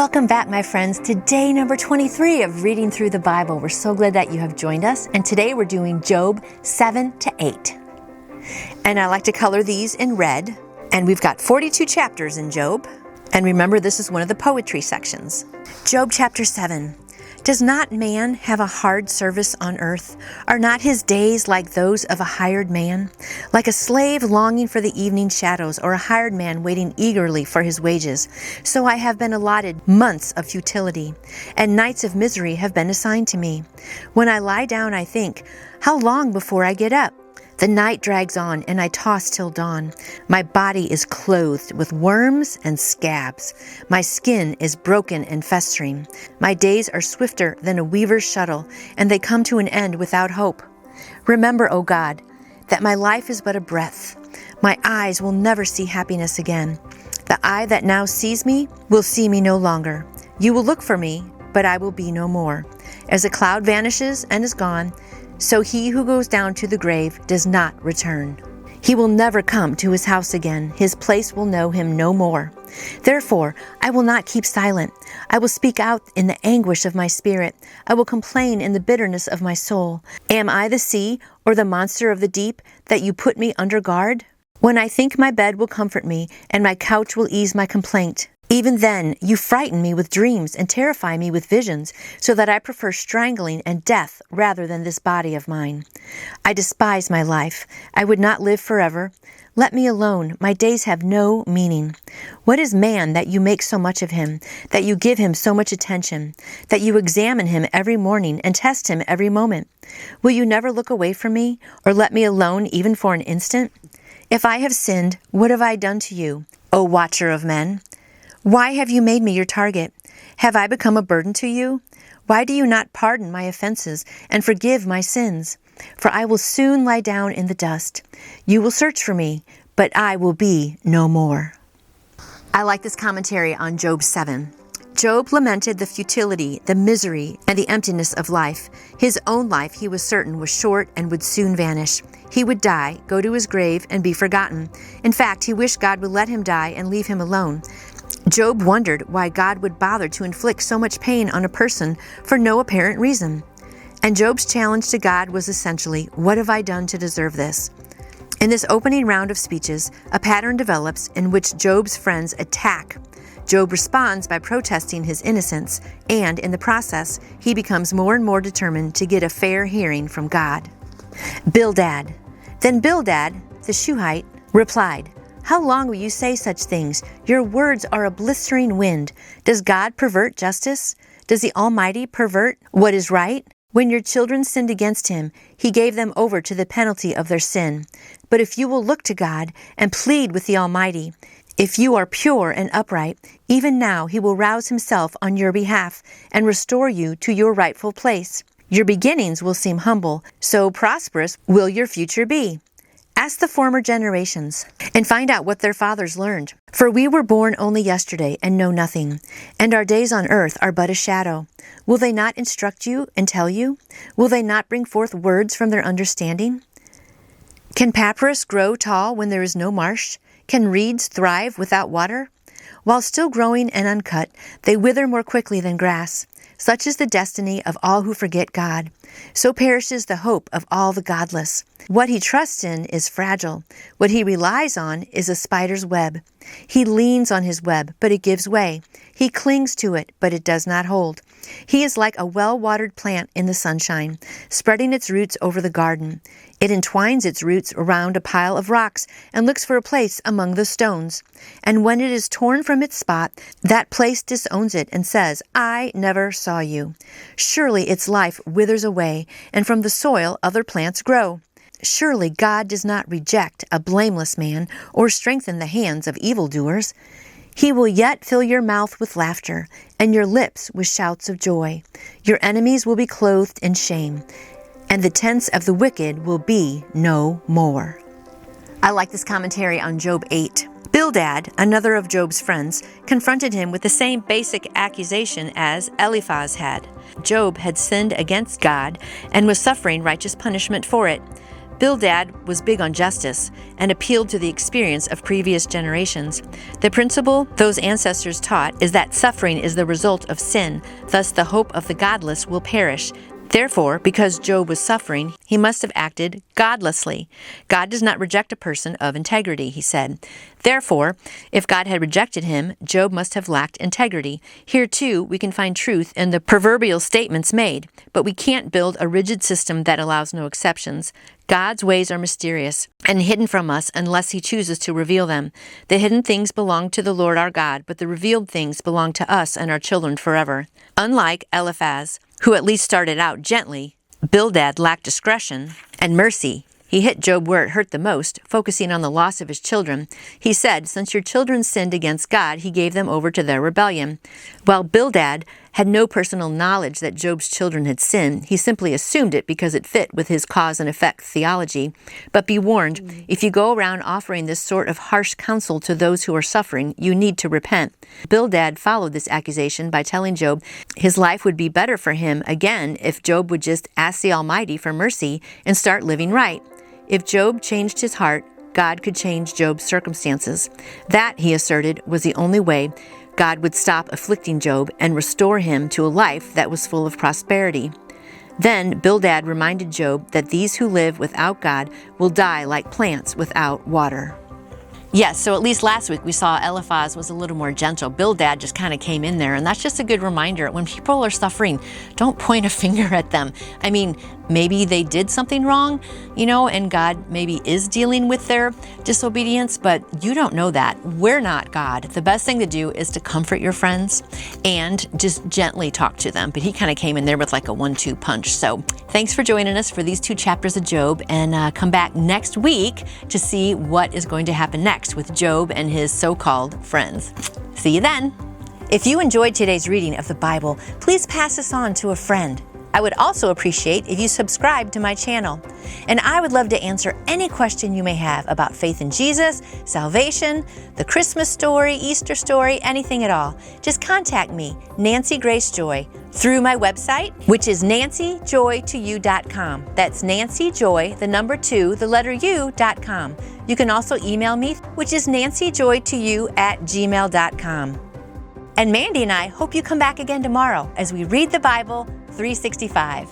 Welcome back, my friends, to day number 23 of reading through the Bible. We're so glad that you have joined us. And today we're doing Job 7 to 8. And I like to color these in red. And we've got 42 chapters in Job. And remember, this is one of the poetry sections. Job chapter 7. Does not man have a hard service on earth? Are not his days like those of a hired man? Like a slave longing for the evening shadows, or a hired man waiting eagerly for his wages. So I have been allotted months of futility, and nights of misery have been assigned to me. When I lie down, I think, how long before I get up? The night drags on, and I toss till dawn. My body is clothed with worms and scabs. My skin is broken and festering. My days are swifter than a weaver's shuttle, and they come to an end without hope. Remember, O God, that my life is but a breath. My eyes will never see happiness again. The eye that now sees me will see me no longer. You will look for me, but I will be no more. As a cloud vanishes and is gone, so he who goes down to the grave does not return. He will never come to his house again. His place will know him no more. Therefore, I will not keep silent. I will speak out in the anguish of my spirit. I will complain in the bitterness of my soul. Am I the sea or the monster of the deep that you put me under guard? When I think my bed will comfort me and my couch will ease my complaint, even then, you frighten me with dreams and terrify me with visions, so that I prefer strangling and death rather than this body of mine. I despise my life. I would not live forever. Let me alone. My days have no meaning. What is man that you make so much of him, that you give him so much attention, that you examine him every morning and test him every moment? Will you never look away from me, or let me alone even for an instant? If I have sinned, what have I done to you, O watcher of men? Why have you made me your target? Have I become a burden to you? Why do you not pardon my offenses and forgive my sins? For I will soon lie down in the dust. You will search for me, but I will be no more. I like this commentary on Job 7. Job lamented the futility, the misery, and the emptiness of life. His own life, he was certain, was short and would soon vanish. He would die, go to his grave, and be forgotten. In fact, he wished God would let him die and leave him alone. Job wondered why God would bother to inflict so much pain on a person for no apparent reason. And Job's challenge to God was essentially, what have I done to deserve this? In this opening round of speeches, a pattern develops in which Job's friends attack. Job responds by protesting his innocence, and in the process, he becomes more and more determined to get a fair hearing from God. Bildad. Then Bildad, the Shuhite, replied, How long will you say such things? Your words are a blistering wind. Does God pervert justice? Does the Almighty pervert what is right? When your children sinned against him, he gave them over to the penalty of their sin. But if you will look to God and plead with the Almighty, if you are pure and upright, even now he will rouse himself on your behalf and restore you to your rightful place. Your beginnings will seem humble, so prosperous will your future be. Ask the former generations and find out what their fathers learned. For we were born only yesterday and know nothing, and our days on earth are but a shadow. Will they not instruct you and tell you? Will they not bring forth words from their understanding? Can papyrus grow tall when there is no marsh? Can reeds thrive without water? While still growing and uncut, they wither more quickly than grass. Such is the destiny of all who forget God. So perishes the hope of all the godless. What he trusts in is fragile. What he relies on is a spider's web. He leans on his web, but it gives way. He clings to it, but it does not hold. He is like a well-watered plant in the sunshine, spreading its roots over the garden. It entwines its roots around a pile of rocks and looks for a place among the stones. And when it is torn from its spot, that place disowns it and says, I never saw you. Surely its life withers away, and from the soil other plants grow. Surely God does not reject a blameless man or strengthen the hands of evildoers. He will yet fill your mouth with laughter and your lips with shouts of joy. Your enemies will be clothed in shame, and the tents of the wicked will be no more. I like this commentary on Job 8. Bildad, another of Job's friends, confronted him with the same basic accusation as Eliphaz had. Job had sinned against God and was suffering righteous punishment for it. Bildad was big on justice and appealed to the experience of previous generations. The principle those ancestors taught is that suffering is the result of sin, thus the hope of the godless will perish. Therefore, because Job was suffering, he must have acted godlessly. God does not reject a person of integrity, he said. Therefore, if God had rejected him, Job must have lacked integrity. Here, too, we can find truth in the proverbial statements made, but we can't build a rigid system that allows no exceptions. God's ways are mysterious and hidden from us unless he chooses to reveal them. The hidden things belong to the Lord our God, but the revealed things belong to us and our children forever. Unlike Eliphaz, who at least started out gently, Bildad lacked discretion and mercy. He hit Job where it hurt the most, focusing on the loss of his children. He said, "Since your children sinned against God, he gave them over to their rebellion." While Bildad had no personal knowledge that Job's children had sinned, he simply assumed it because it fit with his cause and effect theology. But be warned, if you go around offering this sort of harsh counsel to those who are suffering, you need to repent. Bildad followed this accusation by telling Job his life would be better for him again if Job would just ask the Almighty for mercy and start living right. If Job changed his heart, God could change Job's circumstances. That, he asserted, was the only way God would stop afflicting Job and restore him to a life that was full of prosperity. Then Bildad reminded Job that these who live without God will die like plants without water. Yes, so at least last week we saw Eliphaz was a little more gentle. Bildad just kind of came in there, and that's just a good reminder. When people are suffering, don't point a finger at them. I mean, maybe they did something wrong, and God maybe is dealing with their disobedience, but you don't know that. We're not God. The best thing to do is to comfort your friends and just gently talk to them. But he kind of came in there with like a 1-2 punch. So thanks for joining us for these 2 chapters of Job, and come back next week to see what is going to happen next with Job and his so-called friends. See you then. If you enjoyed today's reading of the Bible, please pass this on to a friend. I would also appreciate if you subscribe to my channel. And I would love to answer any question you may have about faith in Jesus, salvation, the Christmas story, Easter story, anything at all. Just contact me, Nancy Grace Joy, through my website, which is nancyjoy2u.com. That's nancyjoy, the number 2, the letter u.com. You can also email me, which is nancyjoy2u@gmail.com. And Mandy and I hope you come back again tomorrow as we read the Bible 365.